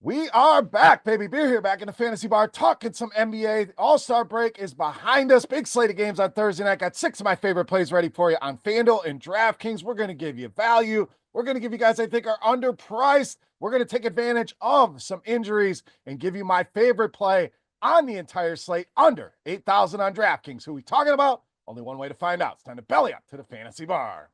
We are back, baby. Beer here, back in the fantasy bar, talking some NBA. All-Star break is behind us. Big slate of games on Thursday night. Got 6 of my favorite plays ready for you on FanDuel and DraftKings. We're going to give you value. We're going to give you guys I think are underpriced. We're going to take advantage of some injuries and give you my favorite play on the entire slate under 8,000 on DraftKings. Who we talking about? Only one way to find out. It's time to belly up to the fantasy bar.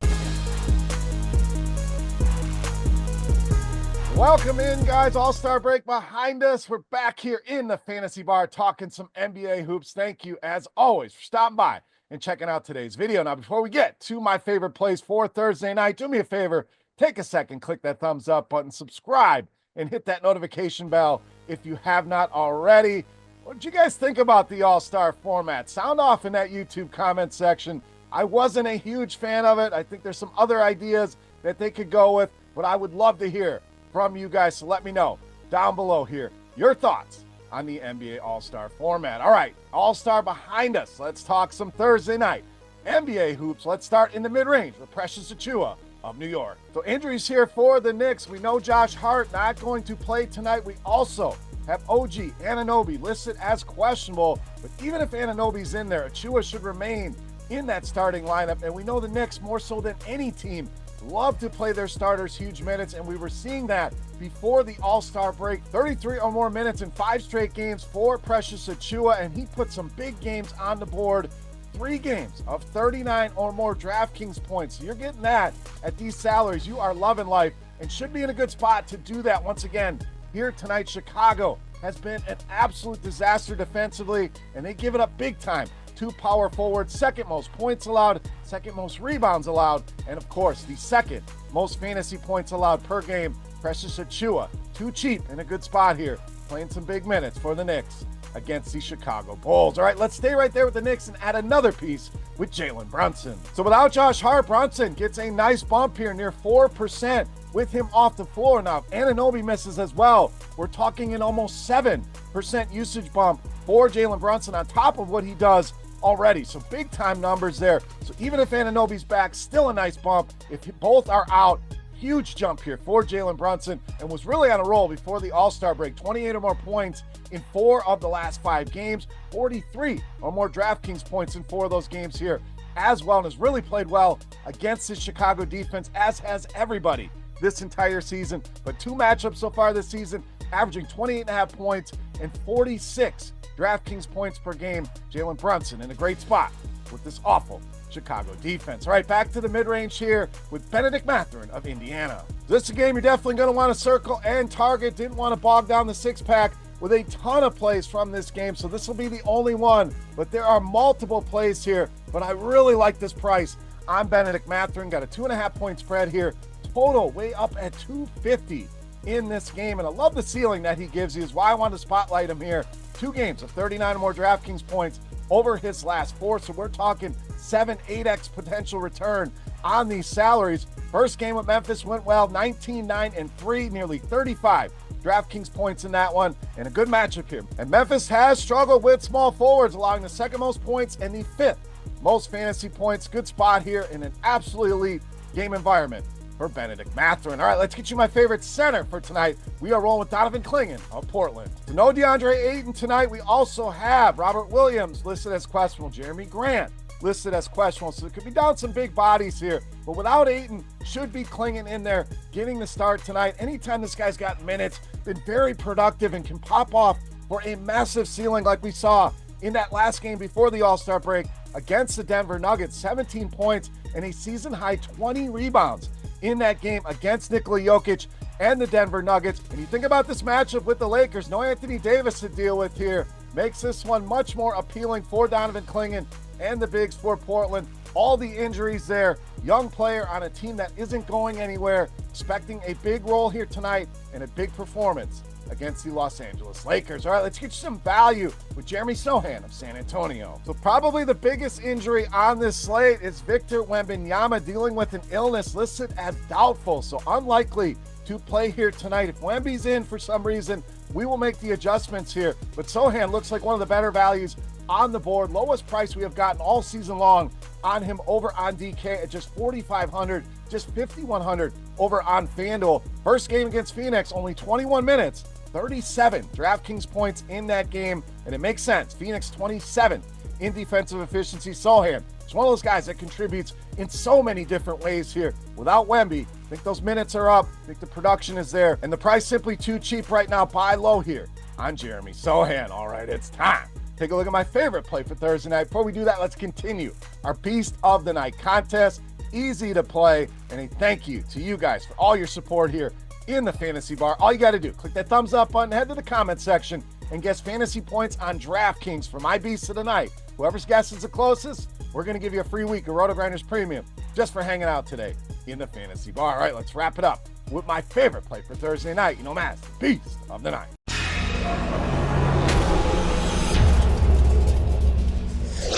Welcome in, guys. All-Star break behind us. We're back here in the fantasy bar talking some NBA hoops. Thank you, as always, for stopping by and checking out today's video. Now, before we get to my favorite plays for Thursday night, do me a favor, take a second, click that thumbs up button, subscribe, and hit that notification bell if you have not already. What did you guys think about the All-Star format? Sound off in that YouTube comment section. I wasn't a huge fan of it. I think there's some other ideas that they could go with, but I would love to hear from you guys, so let me know down below here your thoughts on the NBA All-Star format. All right, All-Star behind us. Let's talk some Thursday night NBA hoops. Let's start in the mid-range with Precious Achiuwa of New York. So injuries here for the Knicks. We know Josh Hart not going to play tonight. We also have OG Anunoby listed as questionable, but even if Anunoby's in there, Achiuwa should remain in that starting lineup, and we know the Knicks more so than any team love to play their starters huge minutes, and we were seeing that before the All-Star break. 33 or more minutes in 5 straight games for Precious Achiuwa, and he put some big games on the board. 3 games of 39 or more DraftKings points. So you're getting that at these salaries. You are loving life and should be in a good spot to do that. Once again, here tonight, Chicago has been an absolute disaster defensively, and they give it up big time. 2 power forwards, second most points allowed, second most rebounds allowed, and of course, the second most fantasy points allowed per game. Precious Achiuwa, too cheap, in a good spot here, playing some big minutes for the Knicks against the Chicago Bulls. All right, let's stay right there with the Knicks and add another piece with Jalen Brunson. So without Josh Hart, Brunson gets a nice bump here, near 4% with him off the floor. Now, if Anunoby misses as well, we're talking an almost 7% usage bump for Jalen Brunson on top of what he does already. So big time numbers there. So even if Anunoby's back, still a nice bump. If both are out, huge jump here for Jalen Brunson, and was really on a roll before the All-Star break. 28 or more points in 4 of the last 5 games, 43 or more DraftKings points in 4 of those games here as well, and has really played well against this Chicago defense, as has everybody this entire season. But 2 matchups so far this season, averaging 28.5 points and 46 DraftKings points per game. Jalen Brunson in a great spot with this awful Chicago defense. All right, back to the mid-range here with Benedict Mathurin of Indiana. This is a game you're definitely going to want to circle and target. Didn't want to bog down the 6-pack with a ton of plays from this game, so this will be the only one. But there are multiple plays here, but I really like this price on Benedict Mathurin. Got a 2.5-point spread here. Total way up at 250 in this game, and I love the ceiling that he gives you, is why I wanted to spotlight him here. 2 games of 39 or more DraftKings points over his last 4, so we're talking 7-8x potential return on these salaries. First game with Memphis went well, 19-9-3, nearly 35 DraftKings points in that one, and a good matchup here. And Memphis has struggled with small forwards, allowing the 2nd most points and the 5th most fantasy points. Good spot here in an absolutely elite game environment for Benedict Mathurin. All right, let's get you my favorite center for tonight. We are rolling with Donovan Clingan of Portland. So no DeAndre Ayton tonight. We also have Robert Williams listed as questionable, Jeremy Grant listed as questionable, so it could be down some big bodies here. But without Ayton, should be Clingan in there getting the start tonight. Anytime this guy's got minutes, been very productive and can pop off for a massive ceiling like we saw in that last game before the All-Star break against the Denver Nuggets. 17 points and a season-high 20 rebounds in that game against Nikola Jokic and the Denver Nuggets. And you think about this matchup with the Lakers, no Anthony Davis to deal with here. Makes this one much more appealing for Donovan Clingan and the Bigs for Portland. All the injuries there. Young player on a team that isn't going anywhere. Expecting a big role here tonight and a big performance against the Los Angeles Lakers. All right, let's get you some value with Jeremy Sochan of San Antonio. So probably the biggest injury on this slate is Victor Wembanyama, dealing with an illness listed as doubtful, so unlikely to play here tonight. If Wemby's in for some reason, we will make the adjustments here. But Sochan looks like one of the better values on the board. Lowest price we have gotten all season long on him over on DK at just $4,500, just $5,100 over on FanDuel. First game against Phoenix, only 21 minutes 37 DraftKings points in that game, and it makes sense. Phoenix 27th in defensive efficiency. Sochan is one of those guys that contributes in so many different ways here. Without Wemby, I think those minutes are up. I think the production is there, and the price simply too cheap right now. Buy low here on Jeremy Sochan. All right, it's time. Take a look at my favorite play for Thursday night. Before we do that, let's continue our Beast of the Night contest. Easy to play, and a thank you to you guys for all your support here in the Fantasy Bar. All you got to do, click that thumbs up button, head to the comment section, and guess fantasy points on DraftKings for my Beast of the Night. Whoever's guess is the closest, we're going to give you a free week of RotoGrinders Premium just for hanging out today in the Fantasy Bar. All right, let's wrap it up with my favorite play for Thursday night. You know, Matt, the Beast of the Night.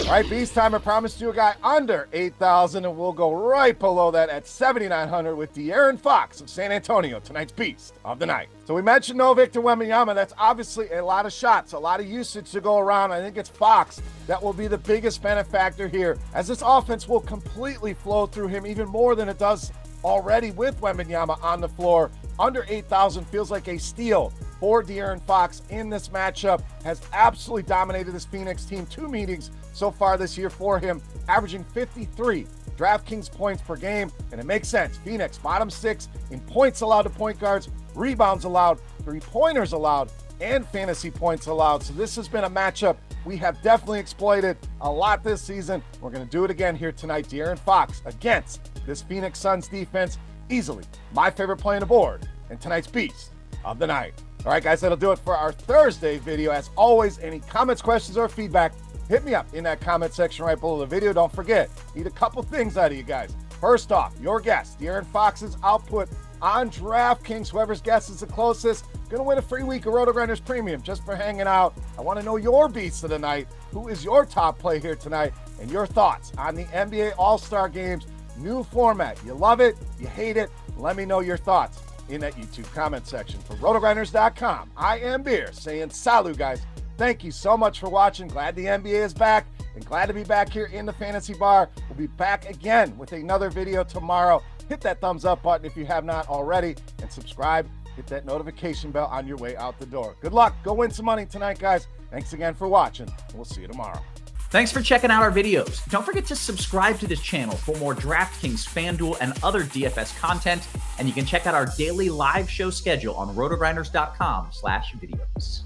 All right, Beast time. I promised you a guy under 8,000, and we'll go right below that at 7,900 with De'Aaron Fox of San Antonio, tonight's Beast of the Night. So we mentioned no Victor Wembanyama. That's obviously a lot of shots, a lot of usage to go around. I think it's Fox that will be the biggest benefactor here, as this offense will completely flow through him even more than it does already with Wembanyama on the floor. Under 8,000 feels like a steal for De'Aaron Fox in this matchup. Has absolutely dominated this Phoenix team. 2 meetings so far this year for him, averaging 53 DraftKings points per game, and it makes sense. Phoenix, bottom 6 in points allowed to point guards, rebounds allowed, 3-pointers allowed, and fantasy points allowed. So this has been a matchup we have definitely exploited a lot this season. We're going to do it again here tonight. De'Aaron Fox against this Phoenix Suns defense, easily my favorite play on the board and tonight's Beast of the Night. All right, guys, that'll do it for our Thursday video. As always, any comments, questions, or feedback, hit me up in that comment section right below the video. Don't forget, need a couple things out of you guys. First off, your guess, De'Aaron Fox's output on DraftKings. Whoever's guess is the closest, gonna win a free week of RotoGrinders Premium just for hanging out. I want to know your Beast of the Night. Who is your top play here tonight? And your thoughts on the NBA All-Star Games new format. You love it? You hate it? Let me know your thoughts in that YouTube comment section. For RotoGrinders.com, I am Beer saying salut, guys. Thank you so much for watching. Glad the NBA is back, and glad to be back here in the Fantasy Bar. We'll be back again with another video tomorrow. Hit that thumbs up button if you have not already, and subscribe. Hit that notification bell on your way out the door. Good luck. Go win some money tonight, guys. Thanks again for watching, and we'll see you tomorrow. Thanks for checking out our videos. Don't forget to subscribe to this channel for more DraftKings, FanDuel, and other DFS content. And you can check out our daily live show schedule on rotogrinders.com/videos.